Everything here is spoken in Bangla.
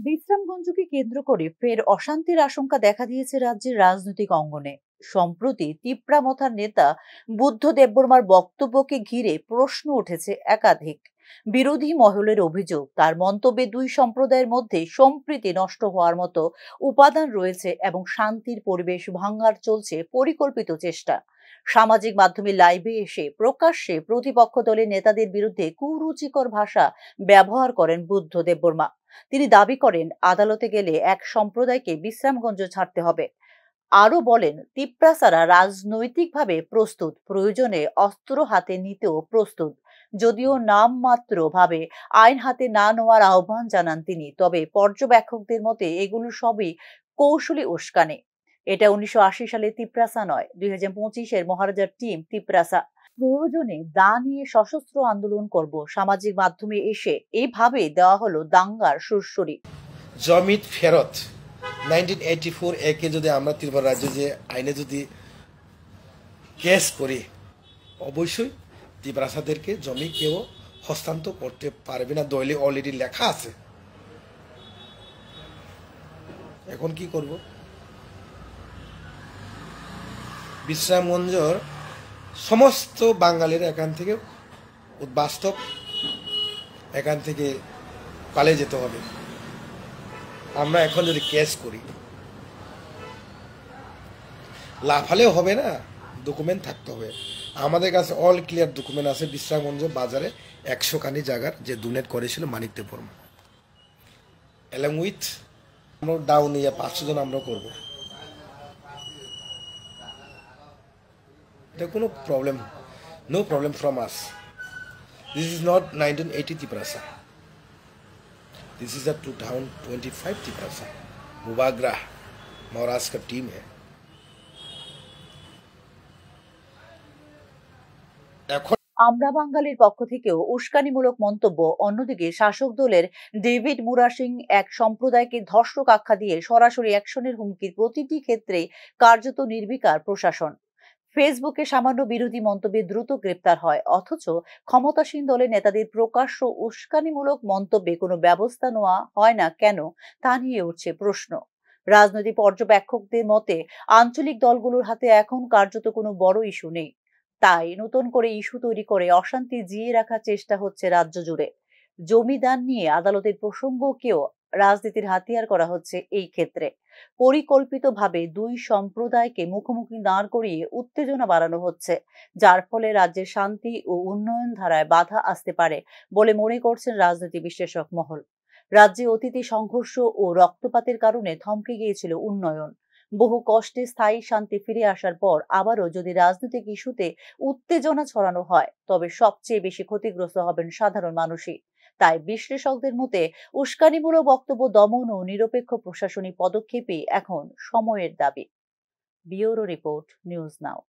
বিশ্রামগঞ্জকে কেন্দ্র করে ফের অশান্তির আশঙ্কা দেখা দিয়েছে রাজ্যের রাজনৈতিক অঙ্গনে। সম্প্রতি তিপ্রামথার নেতা বুদ্ধ দেববর্মার বক্তব্যকে ঘিরে প্রশ্ন উঠেছে একাধিক। বিরোধী মহলের অভিযোগ, তার মন্তব্যে দুই সম্প্রদায়ের মধ্যে সম্প্রীতি নষ্ট হওয়ার মতো উপাদান রয়েছে এবং শান্তির পরিবেশ ভাঙার চলছে পরিকল্পিত চেষ্টা। সামাজিক মাধ্যমে লাইভে এসে প্রকাশ্যে প্রতিপক্ষ দলের নেতাদের বিরুদ্ধে কুরুচিকর ভাষা ব্যবহার করেন বুদ্ধ দেববর্মা। তিনি দাবি করেন, আদালতে গেলে এক সম্প্রদায়কে বিশ্রামগঞ্জ ছাড়তে হবে। আরো বলেন, তিপ্রাসারা রাজনৈতিকভাবে প্রস্তুত, প্রয়োজনে অস্ত্র হাতে নিতেও প্রস্তুত। যদিও নামমাত্র ভাবে আইন হাতে না নেওয়ার আহ্বান জানান তিনি, তবে পর্যবেক্ষকদের মতে এগুলো সবই কৌশলী উস্কানি। এটা ১৯৮০ সালে তিপ্রাসা নয়, ২০২৫-এর মহারাজার টিম তিপ্রাসা। প্রয়োজনে দা নিয়ে সশস্ত্র আন্দোলন করব, সামাজিক মাধ্যমে এসে এইভাবে দেওয়া হলো দাঙ্গার সুরসুরি। জমিত ফেরত 1984 একে যদি আমরা ত্রিপুরা রাজ্যে যে আইনে যদি কেস করি, অবশ্যই ত্রিপুরাসাদেরকে জমি কেউ হস্তান্তর করতে পারবে না, দলে অলরেডি লেখা আছে। এখন কি করব? বিশ্রামগঞ্জর সমস্ত বাঙালিরা এখান থেকে বাস্তব এখান থেকে পালিয়ে যেতে হবে। আমরা এখন যদি কেস করি, লাফালেও হবে না, ডকুমেন্ট থাকতে হবে। আমাদের কাছে অল ক্লিয়ার ডকুমেন্ট আছে। বিশ্রামগঞ্জ বাজারে 100 খানি জায়গার যে ডোনেট করেছিল মানিক দেববর্মা, অ্যালং উইথ আমরা ডাউন ইয়া 500 জন আমরা করব। এটা কোনো problem, no problem from us. This is not 1980 Tiprasa. This is a 2025 Tiprasa। मुबागरा महाराष्ट्र का टीम है। আমরা বাঙালির পক্ষ থেকেও উস্কানিমূলক মন্তব্য। অন্যদিকে শাসক দলের ডেভিড মুরা সিং এক সম্প্রদায়কে ধর্ষক আখ্যা দিয়ে সরাসরি অ্যাকশনের হুমকির প্রতিটি ক্ষেত্রে কার্যত নির্বিকার প্রশাসন। ফেসবুকে সামান্য বিরোধী মন্তব্যে দ্রুত গ্রেপ্তার হয়, অথচ ক্ষমতাসীন দলের নেতাদের প্রকাশ্য উস্কানিমূলক মন্তব্যে কোনো ব্যবস্থা নেওয়া হয় না কেন, তা নিয়ে উঠছে প্রশ্ন। রাজনৈতিক পর্যবেক্ষকদের মতে আঞ্চলিক দলগুলোর হাতে এখন কার্যত কোনো বড় ইস্যু নেই, তাই নতুন করে ইস্যু তৈরি করে অশান্তি জিইয়ে রাখার চেষ্টা হচ্ছে রাজ্য জুড়ে। জমিদান নিয়ে আদালতের প্রসঙ্গকেও রাজনীতির হাতিয়ার করা হচ্ছে এই ক্ষেত্রে। পরিকল্পিতভাবে দুই সম্প্রদায়কে মুখোমুখি দাঁড় করিয়ে উত্তেজনা বাড়ানো হচ্ছে, যার ফলে রাজ্যের শান্তি ও উন্নয়ন ধারায় বাধা আসতে পারে বলে মনে করছেন রাজনীতি বিশ্লেষক মহল। রাজ্যে অতীতে সংঘর্ষ ও রক্তপাতের কারণে থমকে গিয়েছিল উন্নয়ন। বহু কষ্টে স্থায়ী শান্তি ফিরে আসার পর আবারও যদি রাজনৈতিক ইস্যুতে উত্তেজনা ছড়ানো হয়, তবে সবচেয়ে বেশি ক্ষতিগ্রস্ত হবেন সাধারণ মানুষই। তাই বিশ্লেষকদের মতে উস্কানিমূলক বক্তব্য দমন ও নিরপেক্ষ প্রশাসনিক পদক্ষেপই এখন সময়ের দাবি। Bureau report, news now.